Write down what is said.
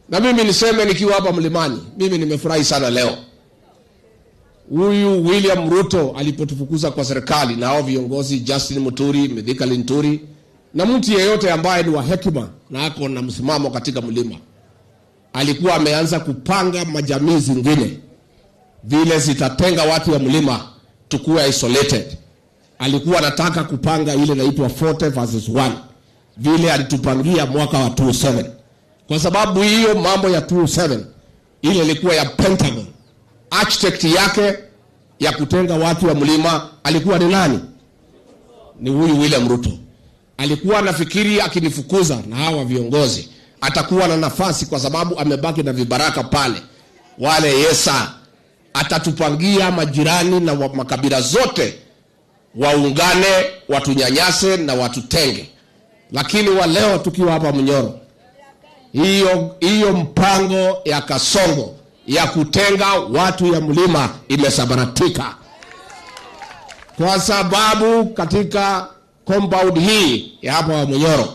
Na mimi niseme nikiwa hapa Mlimani, mimi nimefurahi sana leo. Huyu William Ruto alipotufukuza kwa serikali na hao viongozi Justin Muturi, Mithika Linturi na mtu yeyote ambaye ni wa hekima na ako na msimamo katika mlima, alikuwa ameanza kupanga majamii zingine vile zitatenga watu wa mlima tukua isolated. Alikuwa anataka kupanga ile inaitwa 40 versus 1 vile alitupangia mwaka wa 2007. Kwa sababu hiyo mambo ya 2007 ile ilikuwa ya Pentagon. Architect yake ya kutenga watu wa mlima alikuwa ni nani? Ni huyu William Ruto. Alikuwa anafikiri akinifukuza na hawa viongozi atakuwa na nafasi, kwa sababu amebaki na vibaraka pale. Wale Yesa atatupangia majirani na makabila zote waungane, watunyanyase na watutenge. Lakini wa leo tukiwa hapa Munyoro, hiyo mpango ya Kasongo ya kutenga watu ya mlima imesabaratika. Kwa sababu katika compound hii ya hapa wa Munyoro